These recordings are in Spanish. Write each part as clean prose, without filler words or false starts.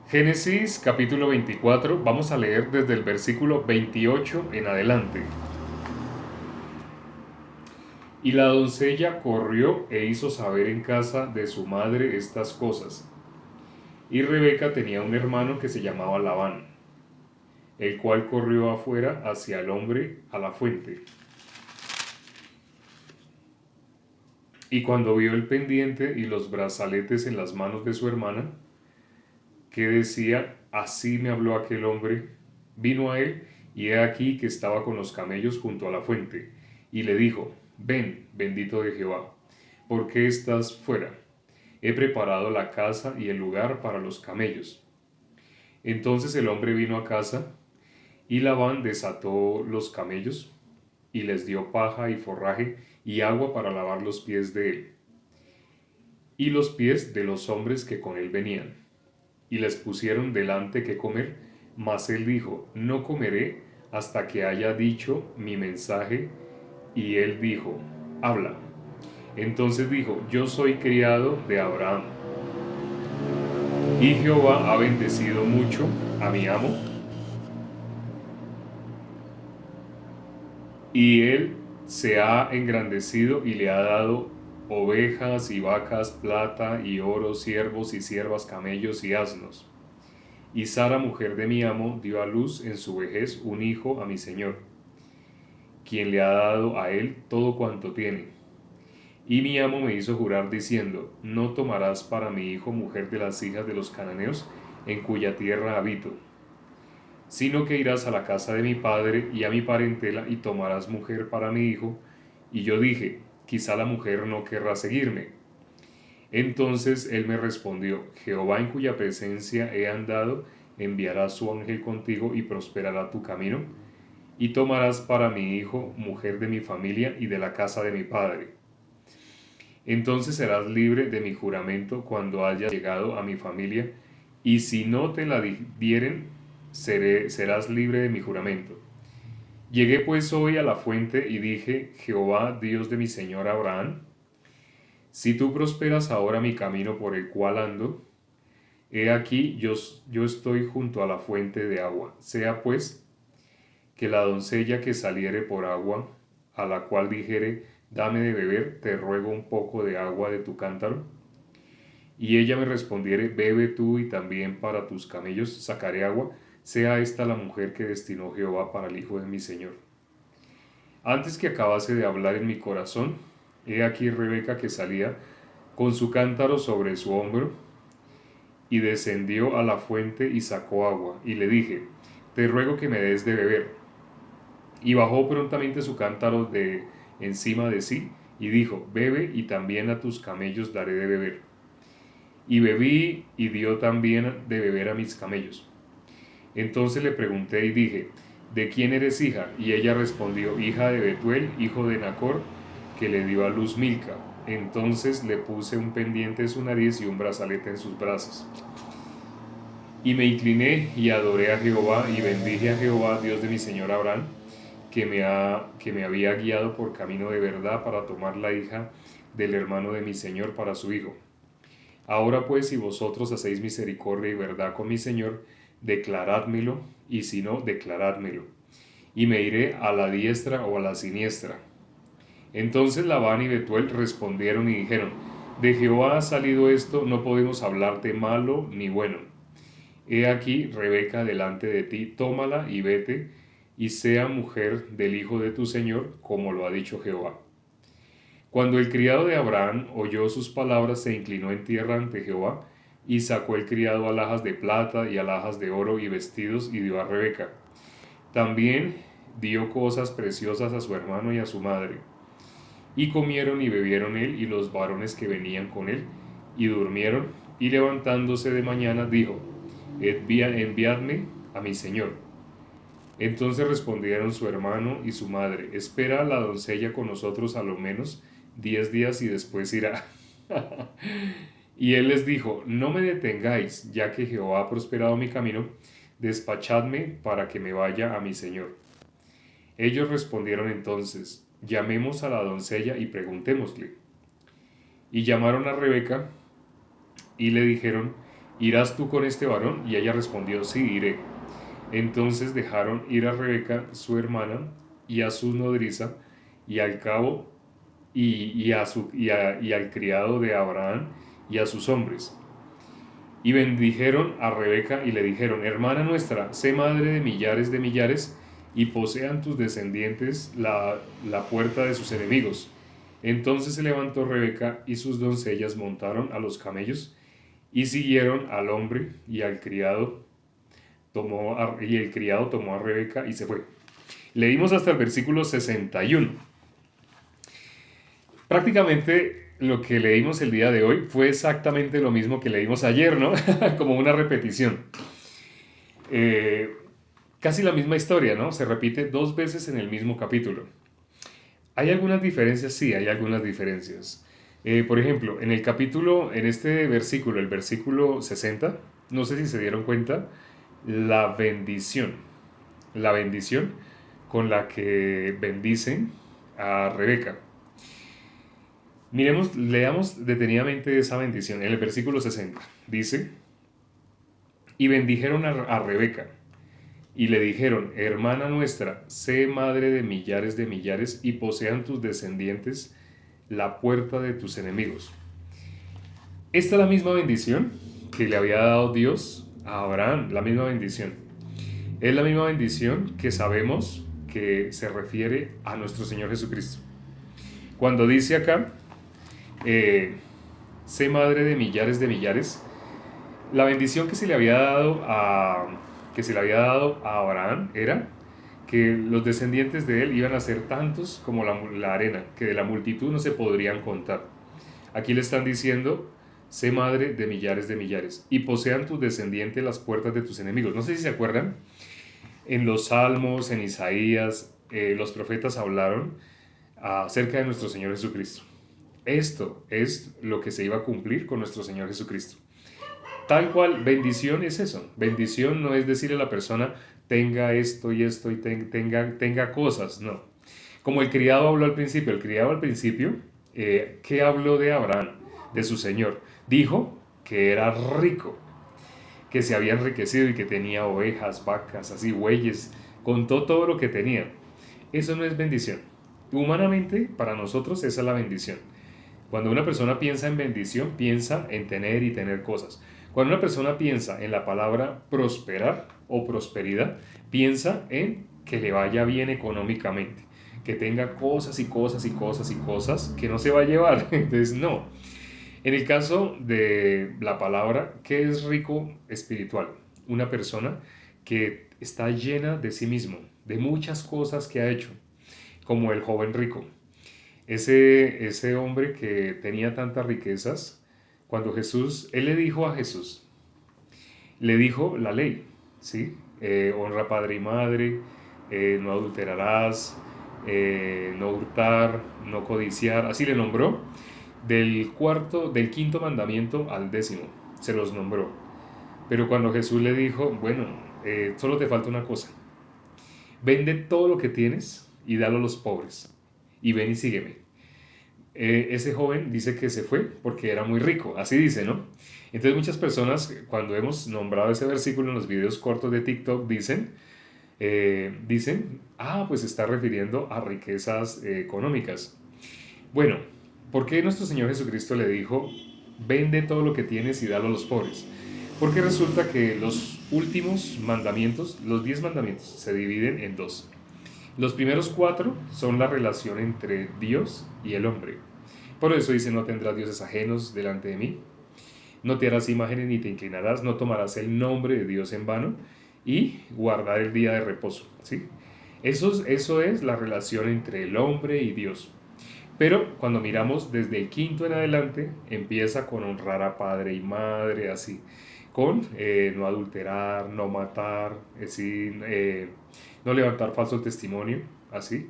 Génesis capítulo 24, vamos a leer desde el versículo 28 en adelante. Y la doncella corrió e hizo saber en casa de su madre estas cosas. Y Rebeca tenía un hermano que se llamaba Labán, el cual corrió afuera hacia el hombre a la fuente. Y cuando vio el pendiente y los brazaletes en las manos de su hermana, que decía, así me habló aquel hombre, vino a él, y he aquí que estaba con los camellos junto a la fuente, y le dijo, ven, bendito de Jehová, ¿por qué estás fuera? He preparado la casa y el lugar para los camellos. Entonces el hombre vino a casa, y Labán desató los camellos, y les dio paja y forraje y agua para lavar los pies de él, y los pies de los hombres que con él venían, y les pusieron delante que comer, mas él dijo, no comeré hasta que haya dicho mi mensaje, y él dijo, habla. Entonces dijo, yo soy criado de Abraham, y Jehová ha bendecido mucho a mi amo, y él se ha engrandecido y le ha dado ovejas y vacas, plata y oro, siervos y siervas, camellos y asnos. Y Sara, mujer de mi amo, dio a luz en su vejez un hijo a mi señor, quien le ha dado a él todo cuanto tiene. Y mi amo me hizo jurar diciendo, no tomarás para mi hijo mujer de las hijas de los cananeos, en cuya tierra habito, sino que irás a la casa de mi padre y a mi parentela y tomarás mujer para mi hijo. Y yo dije, quizá la mujer no querrá seguirme. Entonces él me respondió, Jehová en cuya presencia he andado, enviará su ángel contigo y prosperará tu camino, y tomarás para mi hijo mujer de mi familia y de la casa de mi padre. Entonces serás libre de mi juramento cuando hayas llegado a mi familia, y si no te la dieren, serás libre de mi juramento. Llegué pues hoy a la fuente y dije, Jehová, Dios de mi señor Abraham, si tú prosperas ahora mi camino por el cual ando, he aquí yo estoy junto a la fuente de agua. Sea pues que la doncella que saliere por agua, a la cual dijere, dame de beber, te ruego un poco de agua de tu cántaro. Y ella me respondiere, bebe tú y también para tus camellos sacaré agua, sea esta la mujer que destinó Jehová para el hijo de mi señor. Antes que acabase de hablar en mi corazón, he aquí Rebeca que salía con su cántaro sobre su hombro, y descendió a la fuente y sacó agua, y le dije, te ruego que me des de beber. Y bajó prontamente su cántaro de encima de sí, y dijo, bebe y también a tus camellos daré de beber. Y bebí y dio también de beber a mis camellos. Entonces le pregunté y dije, ¿de quién eres hija? Y ella respondió, hija de Betuel, hijo de Nacor, que le dio a luz Milca. Entonces le puse un pendiente en su nariz y un brazalete en sus brazos. Y me incliné y adoré a Jehová y bendije a Jehová, Dios de mi señor Abraham, que me había guiado por camino de verdad para tomar la hija del hermano de mi señor para su hijo. Ahora pues, si vosotros hacéis misericordia y verdad con mi señor, declarádmelo, y si no, declarádmelo, y me iré a la diestra o a la siniestra. Entonces Labán y Betuel respondieron y dijeron, de Jehová ha salido esto, no podemos hablarte malo ni bueno. He aquí Rebeca delante de ti, tómala y vete, y sea mujer del hijo de tu señor, como lo ha dicho Jehová. Cuando el criado de Abraham oyó sus palabras, se inclinó en tierra ante Jehová, y sacó el criado alhajas de plata y alhajas de oro y vestidos, y dio a Rebeca. También dio cosas preciosas a su hermano y a su madre. Y comieron y bebieron él y los varones que venían con él, y durmieron, y levantándose de mañana dijo, enviadme a mi señor. Entonces respondieron su hermano y su madre, espera a la doncella con nosotros a lo menos 10 días y después irá. Y él les dijo, no me detengáis, ya que Jehová ha prosperado mi camino, despachadme para que me vaya a mi señor. Ellos respondieron entonces, llamemos a la doncella y preguntémosle. Y llamaron a Rebeca y le dijeron, ¿irás tú con este varón? Y ella respondió, sí, iré. Entonces dejaron ir a Rebeca, su hermana, y a su nodriza, y al cabo, y al criado de Abraham, y a sus hombres. Y bendijeron a Rebeca y le dijeron, hermana nuestra, sé madre de millares, y posean tus descendientes la puerta de sus enemigos. Entonces se levantó Rebeca y sus doncellas montaron a los camellos y siguieron al hombre y al criado y el criado tomó a Rebeca y se fue. Leímos hasta el versículo 61. Prácticamente lo que leímos el día de hoy fue exactamente lo mismo que leímos ayer, ¿no? Como una repetición. Eh, Casi la misma historia, ¿no? Se repite dos veces en el mismo capítulo. ¿Hay algunas diferencias? Sí, hay algunas diferencias. Por ejemplo, en este versículo, el versículo 60, no sé si se dieron cuenta, la bendición, la bendición con la que bendicen a Rebeca. Miremos, leamos detenidamente esa bendición. En el versículo 60 dice, y bendijeron a Rebeca y le dijeron, hermana nuestra, sé madre de millares y posean tus descendientes la puerta de tus enemigos. Esta es la misma bendición que le había dado Dios a Abraham, la misma bendición. Es la misma bendición que sabemos que se refiere a nuestro Señor Jesucristo. Cuando dice acá, sé madre de millares, la bendición que se le había dado a Abraham era que los descendientes de él iban a ser tantos como la arena, que de la multitud no se podrían contar. Aquí le están diciendo, sé madre de millares, y posean tus descendientes las puertas de tus enemigos. No sé si se acuerdan, en los Salmos, en Isaías, los profetas hablaron acerca de nuestro Señor Jesucristo. Esto es lo que se iba a cumplir con nuestro Señor Jesucristo. Tal cual, bendición es eso. Bendición no es decirle a la persona, tenga esto y esto y tenga cosas, no. Como el criado habló al principio, ¿qué habló de Abraham, de su Señor? Dijo que era rico, que se había enriquecido y que tenía ovejas, vacas, así, bueyes, contó todo lo que tenía. Eso no es bendición. Humanamente, para nosotros, esa es la bendición. Cuando una persona piensa en bendición, piensa en tener y tener cosas. Cuando una persona piensa en la palabra prosperar o prosperidad, piensa en que le vaya bien económicamente, que tenga cosas y cosas y cosas y cosas que no se va a llevar. Entonces, no. En el caso de la palabra, ¿qué es rico espiritual? Una persona que está llena de sí mismo, de muchas cosas que ha hecho, como el joven rico. Ese hombre que tenía tantas riquezas, cuando él le dijo a Jesús, le dijo la ley, ¿sí? Honra padre y madre, no adulterarás, no hurtar, no codiciar, así le nombró, del quinto mandamiento al 10º, se los nombró. Pero cuando Jesús le dijo, bueno, solo te falta una cosa, vende todo lo que tienes y dalo a los pobres, y ven y sígueme. Ese joven dice que se fue porque era muy rico, así dice, ¿no? Entonces muchas personas, cuando hemos nombrado ese versículo en los videos cortos de TikTok, dicen, pues se está refiriendo a riquezas económicas. Bueno, ¿por qué nuestro Señor Jesucristo le dijo, vende todo lo que tienes y dalo a los pobres? Porque resulta que los últimos mandamientos, los 10 mandamientos, se dividen en dos. Los primeros 4 son la relación entre Dios y el hombre. Por eso dice, no tendrás dioses ajenos delante de mí, no te harás imágenes ni te inclinarás, no tomarás el nombre de Dios en vano y guardar el día de reposo. ¿Sí? Eso es la relación entre el hombre y Dios. Pero cuando miramos desde el quinto en adelante, empieza con honrar a padre y madre, así, con no adulterar, no matar, no levantar falso testimonio, así,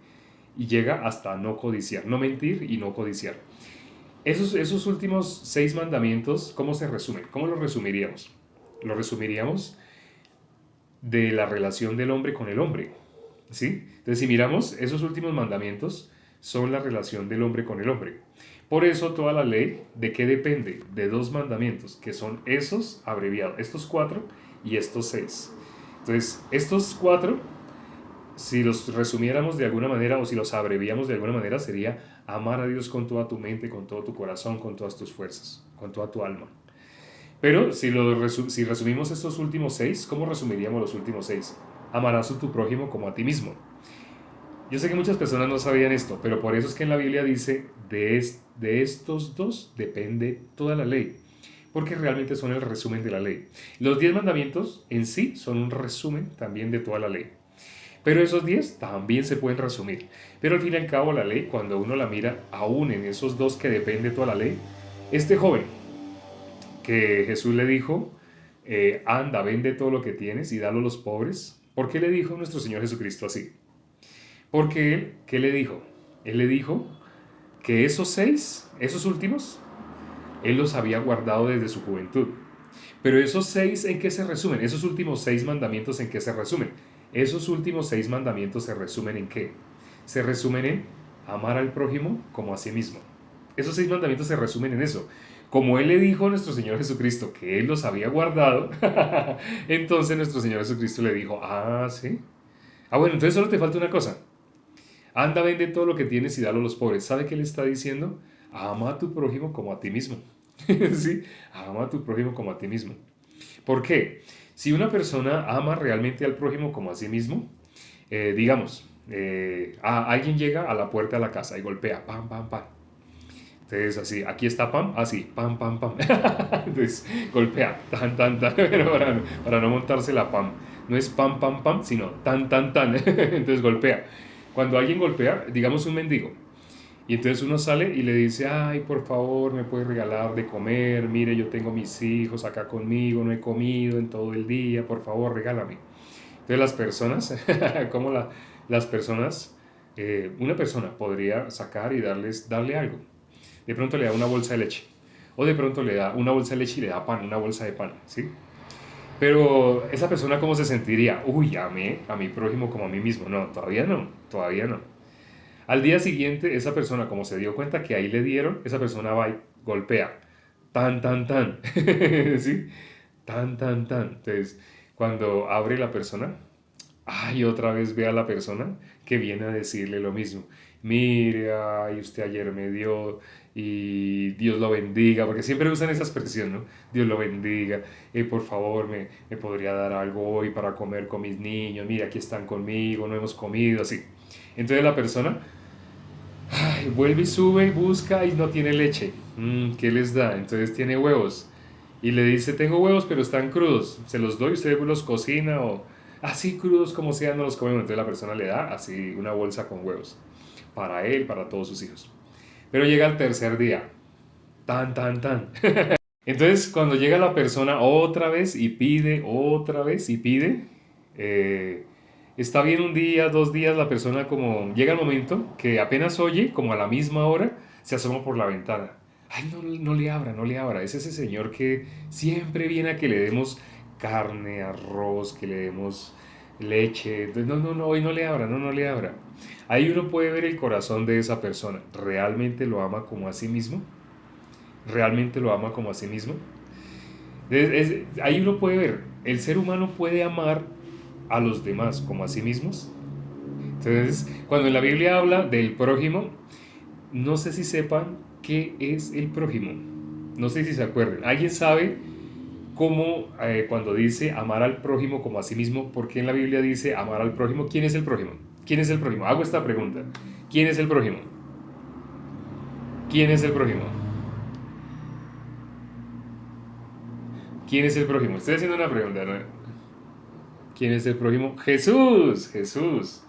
y llega hasta no codiciar, no mentir y no codiciar. Esos últimos 6 mandamientos, ¿cómo se resumen? ¿Cómo los resumiríamos? Lo resumiríamos de la relación del hombre con el hombre, ¿sí? Entonces, si miramos, esos últimos mandamientos son la relación del hombre con el hombre. Por eso toda la ley, ¿de qué depende? De dos mandamientos, que son esos abreviados, estos 4 y estos 6. Entonces, estos 4, si los resumiéramos de alguna manera o si los abreviamos de alguna manera, sería amar a Dios con toda tu mente, con todo tu corazón, con todas tus fuerzas, con toda tu alma. Pero si resumimos estos últimos 6, ¿cómo resumiríamos los últimos 6? Amarás a tu prójimo como a ti mismo. Yo sé que muchas personas no sabían esto, pero por eso es que en la Biblia dice, de estos dos depende toda la ley, porque realmente son el resumen de la ley. Los 10 mandamientos en sí son un resumen también de toda la ley. Pero esos 10 también se pueden resumir. Pero al fin y al cabo la ley, cuando uno la mira, aún en esos dos que depende toda la ley, este joven que Jesús le dijo, anda, vende todo lo que tienes y dalo a los pobres. ¿Por qué le dijo nuestro Señor Jesucristo así? Porque él, ¿qué le dijo? Él le dijo que esos 6, esos últimos, él los había guardado desde su juventud. Pero esos 6, ¿en qué se resumen? Esos últimos 6 mandamientos, ¿en qué se resumen? Esos últimos 6 mandamientos se resumen ¿en qué? Se resumen en amar al prójimo como a sí mismo. Esos 6 mandamientos se resumen en eso. Como él le dijo a nuestro Señor Jesucristo que él los había guardado, entonces nuestro Señor Jesucristo le dijo, ah, sí. Ah, bueno, entonces solo te falta una cosa. Anda, vende todo lo que tienes y dalo a los pobres. ¿Sabe qué le está diciendo? Ama a tu prójimo como a ti mismo. ¿Sí? Ama a tu prójimo como a ti mismo. ¿Por qué? Si una persona ama realmente al prójimo como a sí mismo, digamos, alguien llega a la puerta de la casa y golpea, pam, pam, pam. Entonces, así, aquí está pam, así, pam, pam, pam. Entonces, golpea, tan, tan, tan, pero para no montarse la pam. No es pam, pam, pam, sino tan, tan, tan. Entonces, golpea. Cuando alguien golpea, digamos un mendigo, y entonces uno sale y le dice, ay, por favor, me puedes regalar de comer, mire, yo tengo mis hijos acá conmigo, no he comido en todo el día, por favor, regálame. Entonces las personas, como las personas, una persona podría sacar y darle algo. De pronto le da una bolsa de leche, o de pronto le da una bolsa de leche y le da pan, una bolsa de pan, ¿sí? Pero esa persona, ¿cómo se sentiría? Uy, amé a mi prójimo como a mí mismo. No, todavía no, todavía no. Al día siguiente, esa persona, como se dio cuenta que ahí le dieron, esa persona va y golpea. Tan, tan, tan. ¿Sí? Tan, tan, tan. Entonces, cuando abre la persona, ay, otra vez ve a la persona que viene a decirle lo mismo. Mire, ay, usted ayer me dio y Dios lo bendiga, porque siempre usan esa expresión, ¿no? Dios lo bendiga, por favor, me podría dar algo hoy para comer con mis niños, mira, aquí están conmigo, no hemos comido, así. Entonces la persona, ay, vuelve y sube y busca y no tiene leche. ¿Qué les da? Entonces tiene huevos. Y le dice, tengo huevos, pero están crudos. Se los doy, usted los cocina o así crudos como sean, no los comemos. Entonces la persona le da así una bolsa con huevos. Para él, para todos sus hijos. Pero llega el tercer día. Tan, tan, tan. Entonces cuando llega la persona otra vez y pide, otra vez y pide, está bien un día, 2 días, la persona como llega el momento que apenas oye, como a la misma hora, se asoma por la ventana. Ay, no, no le abra, no le abra. Es ese señor que siempre viene a que le demos carne, arroz, que le demos leche. Entonces, no, no, no, hoy no le abra, no, no le abra. Ahí uno puede ver el corazón de esa persona. ¿Realmente lo ama como a sí mismo? ¿Realmente lo ama como a sí mismo? Ahí uno puede ver, el ser humano puede amar a los demás como a sí mismos. Entonces, cuando en la Biblia habla del prójimo, no sé si sepan qué es el prójimo. No sé si se acuerdan. ¿Alguien sabe cómo cuando dice amar al prójimo como a sí mismo, por qué en la Biblia dice amar al prójimo? ¿Quién es el prójimo? ¿Quién es el prójimo? Hago esta pregunta. ¿Quién es el prójimo? ¿Quién es el prójimo? ¿Quién es el prójimo? Estoy haciendo una pregunta, ¿no? ¿Quién es el prójimo? Jesús, Jesús,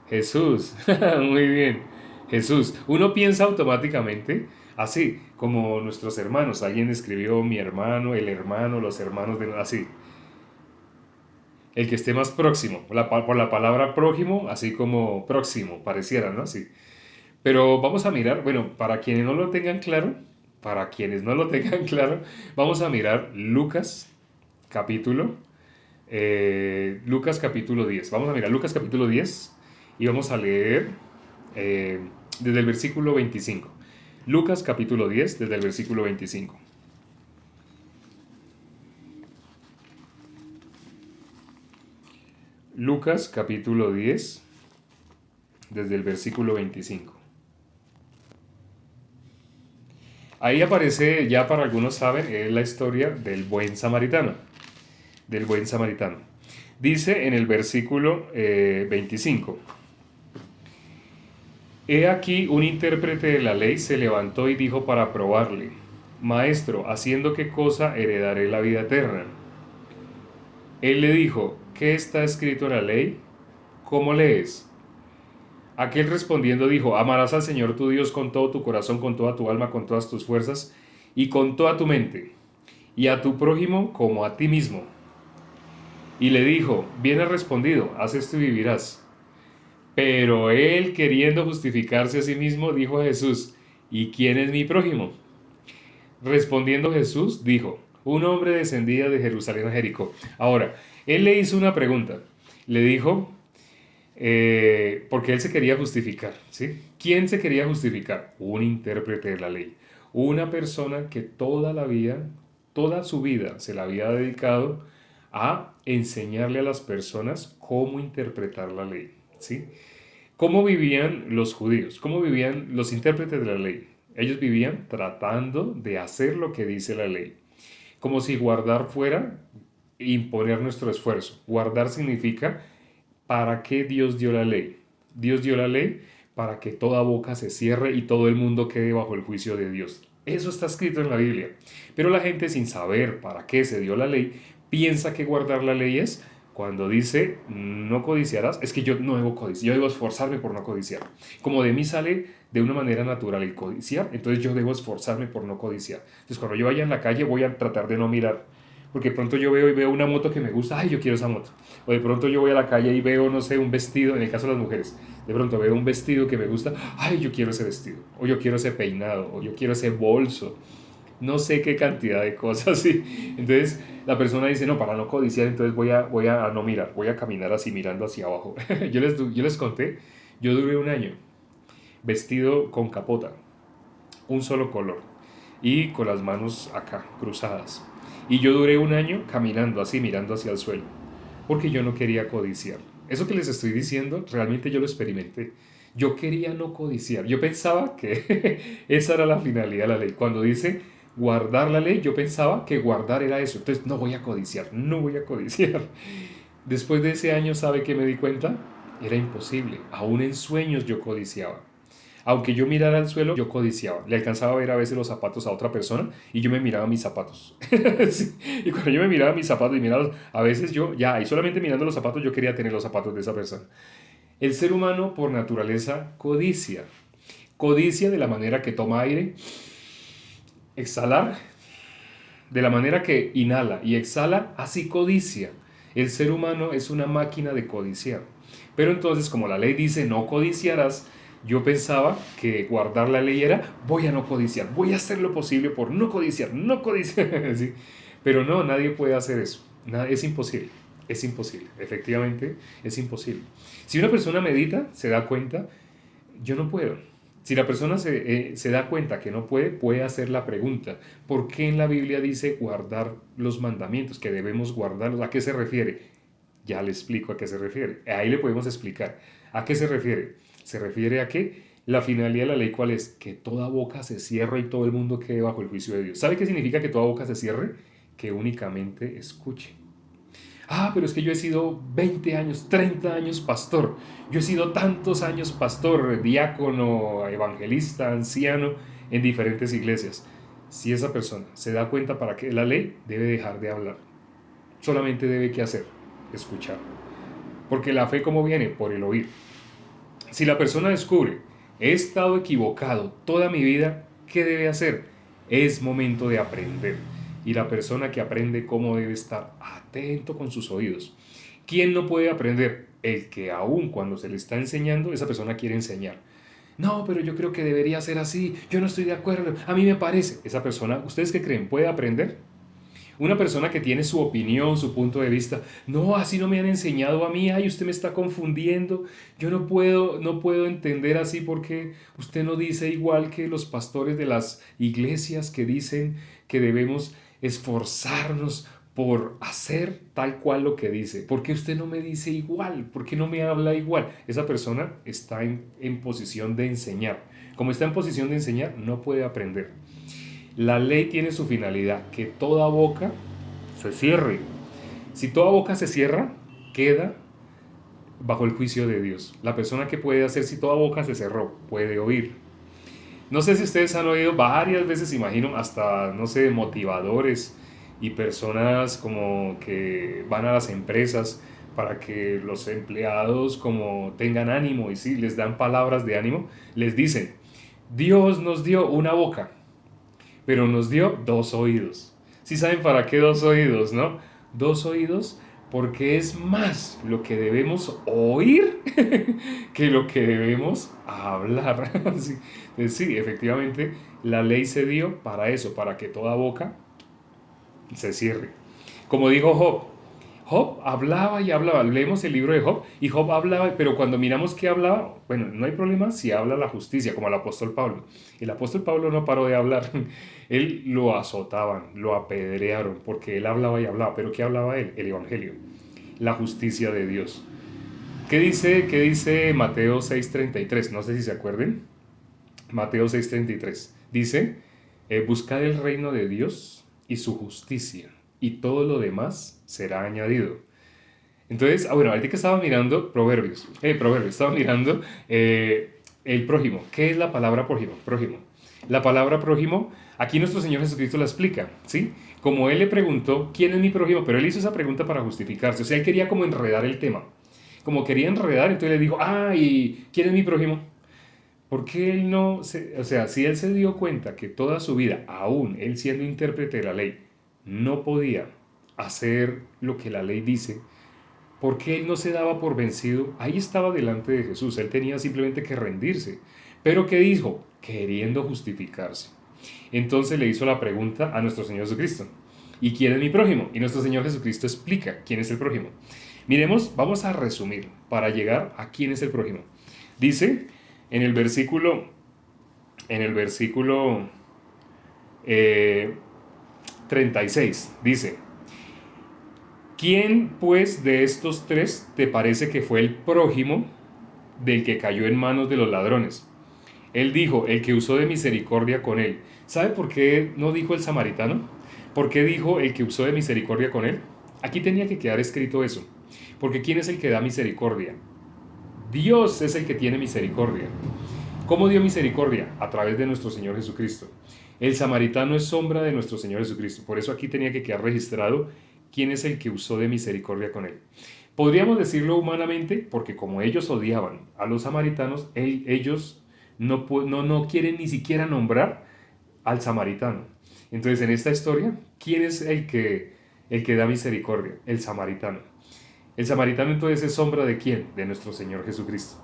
Jesús. Muy bien, Jesús. Uno piensa automáticamente así, como nuestros hermanos. Alguien escribió mi hermano, el hermano, los hermanos de... Así. El que esté más próximo. Por la palabra prójimo, así como próximo, pareciera, ¿no? Sí. Pero vamos a mirar, bueno, para quienes no lo tengan claro, para quienes no lo tengan claro, vamos a mirar Lucas capítulo 10. Vamos a mirar Lucas capítulo 10 y vamos a leer desde el versículo 25. Lucas capítulo 10, desde el versículo 25. Lucas capítulo 10, desde el versículo 25. Ahí aparece, ya para algunos saben, es la historia del buen samaritano. Del buen samaritano. Dice en el versículo 25. He aquí un intérprete de la ley se levantó y dijo para probarle: Maestro, ¿haciendo qué cosa heredaré la vida eterna? Él le dijo: ¿qué está escrito en la ley? ¿Cómo lees? Aquel respondiendo dijo: amarás al Señor tu Dios con todo tu corazón, con toda tu alma, con todas tus fuerzas y con toda tu mente, y a tu prójimo como a ti mismo. Y le dijo: bien has respondido, haz esto y vivirás. Pero él, queriendo justificarse a sí mismo, dijo a Jesús: ¿y quién es mi prójimo? Respondiendo Jesús, dijo: un hombre descendía de Jerusalén a Jericó. Ahora, él le hizo una pregunta. Le dijo, porque él se quería justificar, ¿sí? ¿Quién se quería justificar? Un intérprete de la ley. Una persona que toda la vida, toda su vida se la había dedicado a enseñarle a las personas cómo interpretar la ley, ¿sí? ¿Cómo vivían los judíos? ¿Cómo vivían los intérpretes de la ley? Ellos vivían tratando de hacer lo que dice la ley. Como si guardar fuera imponer nuestro esfuerzo. Guardar significa: ¿para qué Dios dio la ley? Dios dio la ley para que toda boca se cierre y todo el mundo quede bajo el juicio de Dios. Eso está escrito en la Biblia. Pero la gente, sin saber para qué se dio la ley, piensa que guardar la ley es cuando dice no codiciarás. Es que yo no debo codiciar, yo debo esforzarme por no codiciar. Como de mí sale de una manera natural el codiciar, entonces yo debo esforzarme por no codiciar. Entonces cuando yo vaya en la calle voy a tratar de no mirar, porque de pronto yo veo una moto que me gusta, ay, yo quiero esa moto. O de pronto yo voy a la calle y veo, no sé, un vestido, en el caso de las mujeres, de pronto veo un vestido que me gusta, ay, yo quiero ese vestido, o yo quiero ese peinado, o yo quiero ese bolso, no sé qué cantidad de cosas, ¿sí? Entonces la persona dice, no, para no codiciar, entonces voy a no mirar, voy a caminar así mirando hacia abajo. Yo les conté, yo duré un año vestido con capota, un solo color, y con las manos acá, cruzadas. Y yo duré un año caminando así, mirando hacia el suelo, porque yo no quería codiciar. Eso que les estoy diciendo, realmente yo lo experimenté. Yo quería no codiciar. Yo pensaba que esa era la finalidad de la ley. Cuando dice guardar la ley, yo pensaba que guardar era eso. Entonces, no voy a codiciar, no voy a codiciar. Después de ese año, ¿sabe qué me di cuenta? Era imposible. Aún en sueños yo codiciaba. Aunque yo mirara al suelo, yo codiciaba. Le alcanzaba a ver a veces los zapatos a otra persona y yo me miraba mis zapatos. Sí. Y cuando yo me miraba mis zapatos y miraba, a veces yo, ya, y solamente mirando los zapatos, yo quería tener los zapatos de esa persona. El ser humano, por naturaleza, codicia. Codicia de la manera que toma aire, exhalar, de la manera que inhala y exhala, así codicia. El ser humano es una máquina de codiciar. Pero entonces, como la ley dice no codiciarás, yo pensaba que guardar la ley era voy a no codiciar, voy a hacer lo posible por no codiciar, no codiciar. ¿Sí? Pero no, nadie puede hacer eso. Es imposible, es imposible. Efectivamente, es imposible. Si una persona medita, se da cuenta, yo no puedo. Si la persona se da cuenta que no puede, puede hacer la pregunta: ¿por qué en la Biblia dice guardar los mandamientos? Que debemos guardarlos. ¿A qué se refiere? Ya le explico a qué se refiere. Ahí le podemos explicar. ¿A qué se refiere? Se refiere a que la finalidad de la ley, ¿cuál es? Que toda boca se cierre y todo el mundo quede bajo el juicio de Dios. ¿Sabe qué significa que toda boca se cierre? Que únicamente escuche. Ah, pero es que yo he sido 20 años, 30 años pastor. Yo he sido tantos años pastor, diácono, evangelista, anciano en diferentes iglesias. Si esa persona se da cuenta para qué la ley, debe dejar de hablar. Solamente debe que hacer, escuchar. Porque la fe, ¿cómo viene? Por el oír. Si la persona descubre, he estado equivocado toda mi vida, ¿qué debe hacer? Es momento de aprender. Y la persona que aprende, ¿cómo debe estar? Atento con sus oídos. ¿Quién no puede aprender? El que aún cuando se le está enseñando, esa persona quiere enseñar. No, pero yo creo que debería ser así, yo no estoy de acuerdo, a mí me parece. Esa persona, ¿ustedes qué creen? ¿Puede aprender? Una persona que tiene su opinión, su punto de vista, no, así no me han enseñado a mí, ay, usted me está confundiendo, yo no puedo entender así porque usted no dice igual que los pastores de las iglesias que dicen que debemos esforzarnos por hacer tal cual lo que dice. ¿Por qué usted no me dice igual? ¿Por qué no me habla igual? Esa persona está en posición de enseñar. Como está en posición de enseñar, no puede aprender. La ley tiene su finalidad, que toda boca se cierre. Si toda boca se cierra, queda bajo el juicio de Dios. La persona que puede hacer si toda boca se cerró, puede oír. No sé si ustedes han oído varias veces, imagino, hasta, no sé, motivadores y personas como que van a las empresas para que los empleados como tengan ánimo y sí, les dan palabras de ánimo, les dicen, Dios nos dio una boca, pero nos dio dos oídos. ¿Sí saben para qué dos oídos, no? Dos oídos porque es más lo que debemos oír que lo que debemos hablar. Sí, sí, efectivamente, la ley se dio para eso, para que toda boca se cierre. Como dijo Job, Job hablaba y hablaba. Leemos el libro de Job y Job hablaba, pero cuando miramos qué hablaba, bueno, no hay problema si habla la justicia, como el apóstol Pablo. El apóstol Pablo no paró de hablar. Él lo azotaban, lo apedrearon, porque él hablaba y hablaba. ¿Pero qué hablaba él? El evangelio, la justicia de Dios. ¿Qué dice Mateo 6:33? No sé si se acuerden. Mateo 6:33. Dice, buscad el reino de Dios y su justicia, y todo lo demás será añadido. Entonces, bueno, ahorita que estaba mirando Proverbios, estaba mirando el prójimo. ¿Qué es la palabra prójimo? Prójimo. La palabra prójimo, aquí nuestro Señor Jesucristo la explica, ¿sí? Como Él le preguntó, ¿quién es mi prójimo? Pero Él hizo esa pregunta para justificarse, o sea, Él quería como enredar el tema. Como quería enredar, entonces le dijo, ¿y quién es mi prójimo? Porque él no, o sea, si él se dio cuenta que toda su vida, aún él siendo intérprete de la ley, no podía hacer lo que la ley dice, porque él no se daba por vencido, ahí estaba delante de Jesús, él tenía simplemente que rendirse. Pero ¿qué dijo? Queriendo justificarse. Entonces le hizo la pregunta a nuestro Señor Jesucristo, ¿y quién es mi prójimo? Y nuestro Señor Jesucristo explica quién es el prójimo. Miremos, vamos a resumir para llegar a quién es el prójimo. Dice en el versículo 36, dice, ¿quién pues de estos tres te parece que fue el prójimo del que cayó en manos de los ladrones? Él dijo, el que usó de misericordia con él. ¿Sabe por qué no dijo el samaritano? ¿Por qué dijo el que usó de misericordia con él? Aquí tenía que quedar escrito eso. Porque ¿quién es el que da misericordia? Dios es el que tiene misericordia. ¿Cómo dio misericordia? A través de nuestro Señor Jesucristo. El samaritano es sombra de nuestro Señor Jesucristo. Por eso aquí tenía que quedar registrado quién es el que usó de misericordia con él. Podríamos decirlo humanamente porque como ellos odiaban a los samaritanos, ellos no quieren ni siquiera nombrar al samaritano. Entonces en esta historia, ¿quién es el que da misericordia? El samaritano. El samaritano entonces es sombra ¿de quién? De nuestro Señor Jesucristo.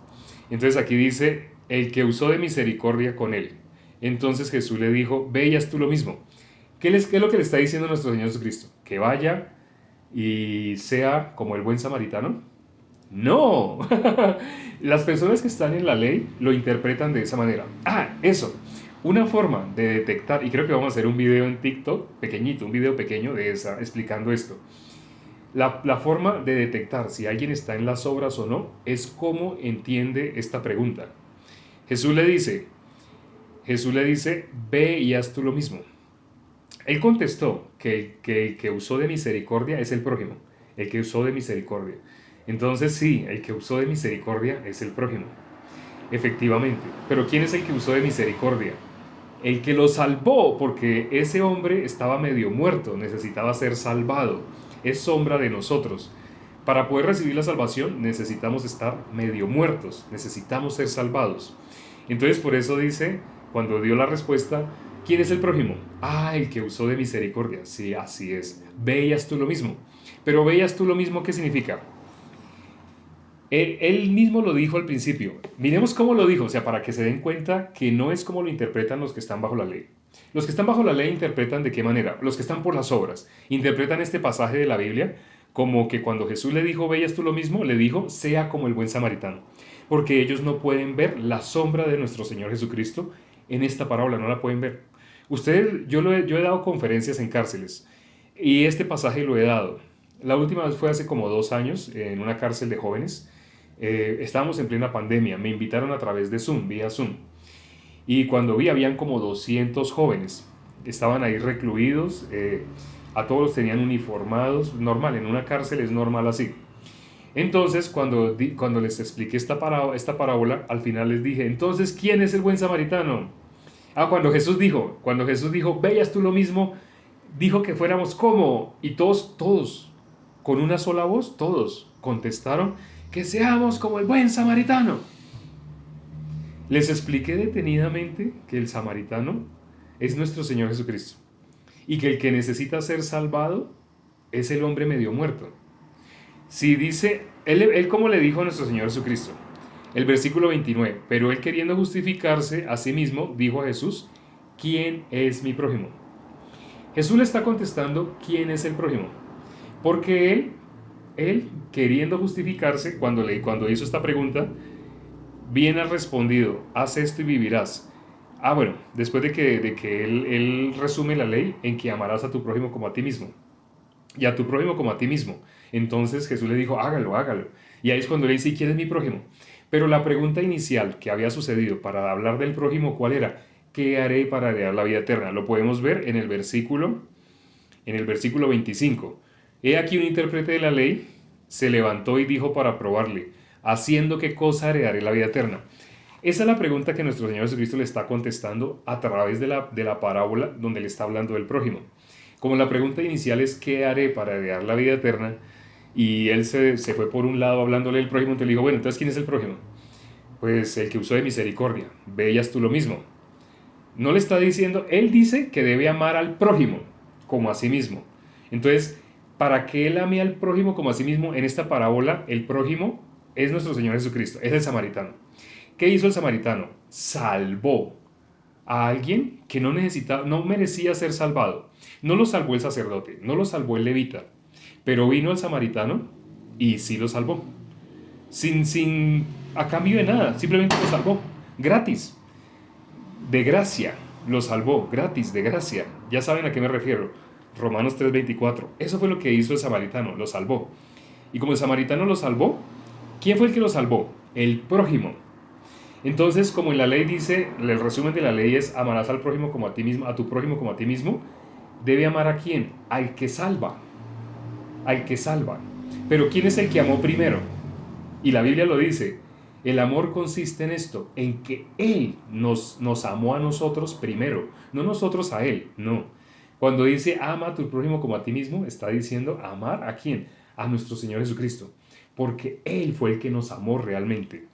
Entonces aquí dice, el que usó de misericordia con él. Entonces Jesús le dijo, ve y haz tú lo mismo. ¿Qué es lo que le está diciendo nuestro Señor Jesucristo? ¿Que vaya y sea como el buen samaritano? No. Las personas que están en la ley lo interpretan de esa manera. Eso. Una forma de detectar, y creo que vamos a hacer un video en TikTok, pequeñito, un video pequeño de esa, explicando esto. La forma de detectar si alguien está en las obras o no es cómo entiende esta pregunta. Jesús le dice, ve y haz tú lo mismo. Él contestó que el que usó de misericordia es el prójimo, el que usó de misericordia. Entonces sí, el que usó de misericordia es el prójimo, efectivamente. Pero ¿quién es el que usó de misericordia? El que lo salvó, porque ese hombre estaba medio muerto, necesitaba ser salvado. Es sombra de nosotros. Para poder recibir la salvación necesitamos estar medio muertos, necesitamos ser salvados. Entonces por eso dice, cuando dio la respuesta, ¿quién es el prójimo? El que usó de misericordia. Sí, así es. Veías tú lo mismo. Pero veías tú lo mismo, ¿qué significa? Él mismo lo dijo al principio. Miremos cómo lo dijo, o sea, para que se den cuenta que no es como lo interpretan los que están bajo la ley. Los que están bajo la ley interpretan de qué manera. Los que están por las obras interpretan este pasaje de la Biblia como que cuando Jesús le dijo, veías tú lo mismo, le dijo, sea como el buen samaritano. Porque ellos no pueden ver la sombra de nuestro Señor Jesucristo en esta parábola, no la pueden ver. Yo he dado conferencias en cárceles y este pasaje lo he dado. La última vez fue hace como 2 años en una cárcel de jóvenes. Estábamos en plena pandemia, me invitaron a través de Zoom, vía Zoom. Y cuando vi, habían como 200 jóvenes. Estaban ahí recluidos, a todos los tenían uniformados, normal, en una cárcel es normal así. Entonces, cuando les expliqué esta parábola, al final les dije, entonces, ¿quién es el buen samaritano? Cuando Jesús dijo, veías tú lo mismo, dijo que fuéramos como, y todos, con una sola voz, todos contestaron, que seamos como el buen samaritano. Les expliqué detenidamente que el samaritano es nuestro Señor Jesucristo y que el que necesita ser salvado es el hombre medio muerto. Si dice, él como le dijo a nuestro Señor Jesucristo, el versículo 29, pero él queriendo justificarse a sí mismo, dijo a Jesús, ¿quién es mi prójimo? Jesús le está contestando, ¿quién es el prójimo? Porque él queriendo justificarse, cuando hizo esta pregunta, bien has respondido, haz esto y vivirás. Bueno, después de que él resume la ley en que amarás a tu prójimo como a ti mismo. Y a tu prójimo como a ti mismo. Entonces Jesús le dijo, hágalo. Y ahí es cuando le dice, ¿y quién es mi prójimo? Pero la pregunta inicial que había sucedido para hablar del prójimo, ¿cuál era? ¿Qué haré para heredar la vida eterna? Lo podemos ver en el versículo 25. He aquí un intérprete de la ley se levantó y dijo para probarle, ¿haciendo qué cosa heredaré la vida eterna? Esa es la pregunta que nuestro Señor Jesucristo le está contestando a través de la parábola donde le está hablando del prójimo. Como la pregunta inicial es ¿qué haré para heredar la vida eterna? Y él se fue por un lado hablándole del prójimo, entonces le dijo, bueno, entonces ¿quién es el prójimo? Pues el que usó de misericordia, veías tú lo mismo. No le está diciendo, él dice que debe amar al prójimo como a sí mismo. Entonces, para que él ame al prójimo como a sí mismo, en esta parábola, el prójimo es nuestro Señor Jesucristo, es el samaritano. ¿Qué hizo el samaritano? Salvó a alguien que no merecía ser salvado. No lo salvó el sacerdote, no lo salvó el levita, pero vino el samaritano y sí lo salvó. A cambio de nada, simplemente lo salvó, gratis, de gracia, lo salvó, gratis, de gracia. Ya saben a qué me refiero. Romanos 3:24. Eso fue lo que hizo el samaritano, lo salvó. Y como el samaritano lo salvó, ¿quién fue el que lo salvó? El prójimo. Entonces, como en la ley dice, el resumen de la ley es amarás al prójimo como a ti mismo, a tu prójimo como a ti mismo, debe amar a quién? Al que salva. Al que salva. Pero ¿quién es el que amó primero? Y la Biblia lo dice, el amor consiste en esto, en que Él nos amó a nosotros primero, no nosotros a Él, no. Cuando dice ama a tu prójimo como a ti mismo, está diciendo amar a quién? A nuestro Señor Jesucristo, porque Él fue el que nos amó realmente.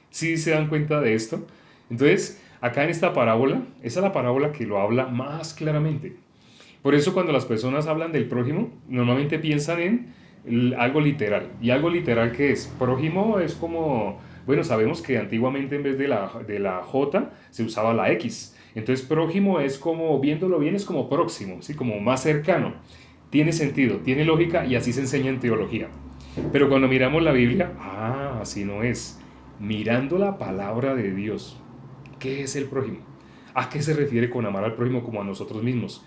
¿Sí se dan cuenta de esto? Entonces, acá en esta parábola, esa es la parábola que lo habla más claramente. Por eso cuando las personas hablan del prójimo, normalmente piensan en algo literal. ¿Y algo literal qué es? Prójimo es como, bueno, sabemos que antiguamente en vez de la J se usaba la X. Entonces prójimo es como, viéndolo bien, es como próximo, ¿sí? Como más cercano. Tiene sentido, tiene lógica y así se enseña en teología. Pero cuando miramos la Biblia, así no es. Mirando la palabra de Dios, ¿qué es el prójimo? ¿A qué se refiere con amar al prójimo como a nosotros mismos?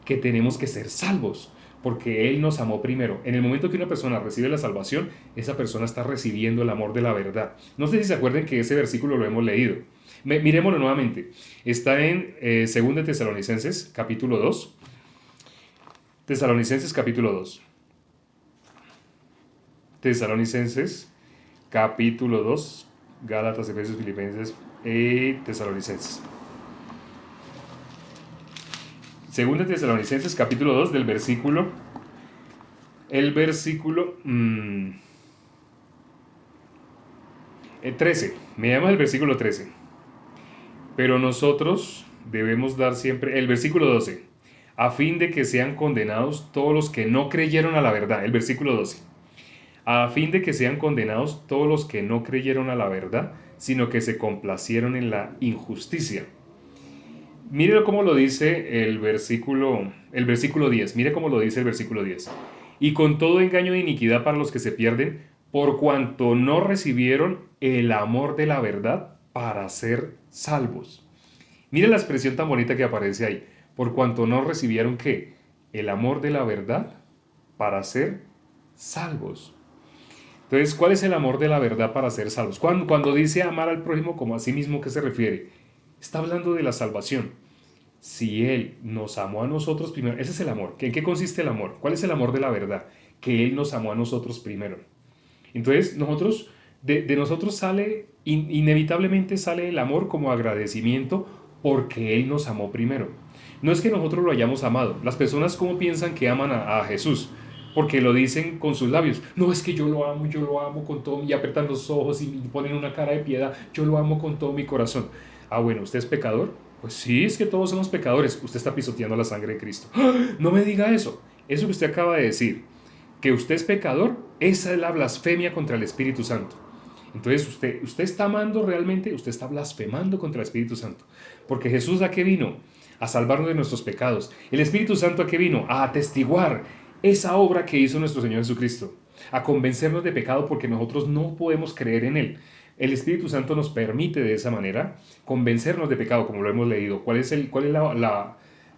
Que tenemos que ser salvos, porque Él nos amó primero. En el momento que una persona recibe la salvación, esa persona está recibiendo el amor de la verdad. No sé si se acuerdan que ese versículo lo hemos leído. Miremoslo nuevamente. Está en 2 Tesalonicenses, capítulo 2. Tesalonicenses, capítulo 2. Tesalonicenses, capítulo 2. Gálatas, Efesios, Filipenses y Tesalonicenses. Segunda Tesalonicenses, capítulo 2, del versículo... El versículo 13. Me llama el versículo 13. Pero nosotros debemos dar siempre... El versículo 12. A fin de que sean condenados todos los que no creyeron a la verdad. El versículo 12. A fin de que sean condenados todos los que no creyeron a la verdad, sino que se complacieron en la injusticia. Mire cómo lo dice el versículo 10. Mire cómo lo dice el versículo 10. Y con todo engaño de iniquidad para los que se pierden, por cuanto no recibieron el amor de la verdad para ser salvos. Mire la expresión tan bonita que aparece ahí. Por cuanto no recibieron ¿qué? El amor de la verdad para ser salvos. Entonces, ¿cuál es el amor de la verdad para ser salvos? Cuando dice amar al prójimo como a sí mismo, ¿qué se refiere? Está hablando de la salvación. Si Él nos amó a nosotros primero, ese es el amor. ¿En qué consiste el amor? ¿Cuál es el amor de la verdad? Que Él nos amó a nosotros primero. Entonces, de nosotros sale, inevitablemente sale el amor como agradecimiento porque Él nos amó primero. No es que nosotros lo hayamos amado. Las personas como piensan que aman a Jesús, porque lo dicen con sus labios. No, es que yo lo amo con todo, y apretan los ojos y ponen una cara de piedad. Yo lo amo con todo mi corazón. Ah, bueno, ¿usted es pecador? Pues sí, es que todos somos pecadores. Usted está pisoteando la sangre de Cristo. ¡Ah! No me diga eso. Eso que usted acaba de decir, que usted es pecador, esa es la blasfemia contra el Espíritu Santo. Entonces usted está amando realmente, usted está blasfemando contra el Espíritu Santo. Porque Jesús, ¿a qué vino? A salvarnos de nuestros pecados. El Espíritu Santo, ¿a qué vino? A atestiguar esa obra que hizo nuestro Señor Jesucristo. A convencernos de pecado porque nosotros no podemos creer en Él. El Espíritu Santo nos permite de esa manera convencernos de pecado, como lo hemos leído. ¿Cuál es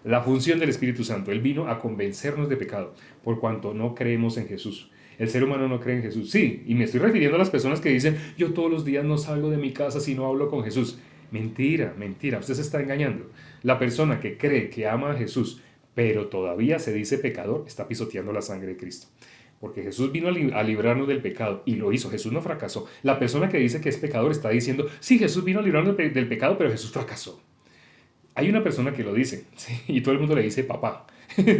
la función del Espíritu Santo? Él vino a convencernos de pecado, por cuanto no creemos en Jesús. El ser humano no cree en Jesús. Sí, y me estoy refiriendo a las personas que dicen, yo todos los días no salgo de mi casa si no hablo con Jesús. Mentira, mentira, usted se está engañando. La persona que cree que ama a Jesús, pero todavía se dice pecador, está pisoteando la sangre de Cristo. Porque Jesús vino a librarnos del pecado y lo hizo. Jesús no fracasó. La persona que dice que es pecador está diciendo, sí, Jesús vino a librarnos del pecado, pero Jesús fracasó. Hay una persona que lo dice, ¿sí? Y todo el mundo le dice papá.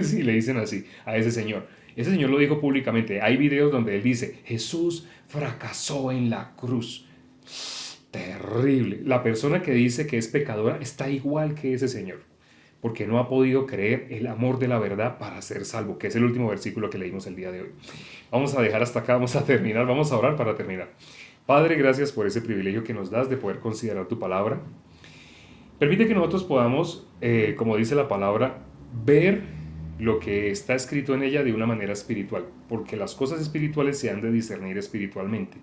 Sí, le dicen así a ese señor. Ese señor lo dijo públicamente. Hay videos donde él dice, Jesús fracasó en la cruz. Terrible. La persona que dice que es pecadora está igual que ese señor, porque no ha podido creer el amor de la verdad para ser salvo, que es el último versículo que leímos el día de hoy. Vamos a dejar hasta acá, vamos a terminar, vamos a orar para terminar. Padre, gracias por ese privilegio que nos das de poder considerar tu palabra. Permite que nosotros podamos, como dice la palabra, ver lo que está escrito en ella de una manera espiritual, porque las cosas espirituales se han de discernir espiritualmente.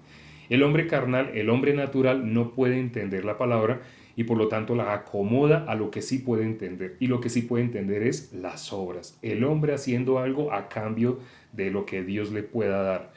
El hombre carnal, el hombre natural, no puede entender la palabra y por lo tanto la acomoda a lo que sí puede entender. Y lo que sí puede entender es las obras. El hombre haciendo algo a cambio de lo que Dios le pueda dar.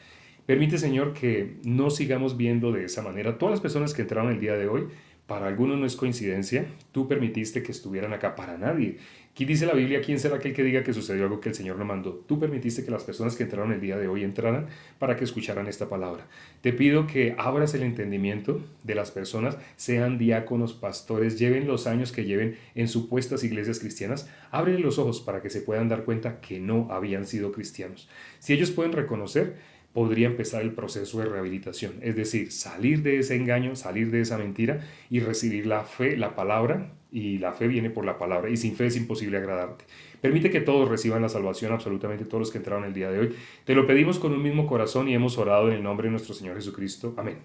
Permite, Señor, que no sigamos viendo de esa manera. Todas las personas que entraron el día de hoy, para algunos no es coincidencia, tú permitiste que estuvieran acá, para nadie. Aquí dice la Biblia, ¿quién será aquel que diga que sucedió algo que el Señor no mandó? Tú permitiste que las personas que entraron el día de hoy entraran para que escucharan esta palabra. Te pido que abras el entendimiento de las personas, sean diáconos, pastores, lleven los años que lleven en supuestas iglesias cristianas, ábrele los ojos para que se puedan dar cuenta que no habían sido cristianos. Si ellos pueden reconocer, podría empezar el proceso de rehabilitación, es decir, salir de ese engaño, salir de esa mentira y recibir la fe, la palabra, y la fe viene por la palabra, y sin fe es imposible agradarte. Permite que todos reciban la salvación, absolutamente todos los que entraron el día de hoy. Te lo pedimos con un mismo corazón y hemos orado en el nombre de nuestro Señor Jesucristo. Amén.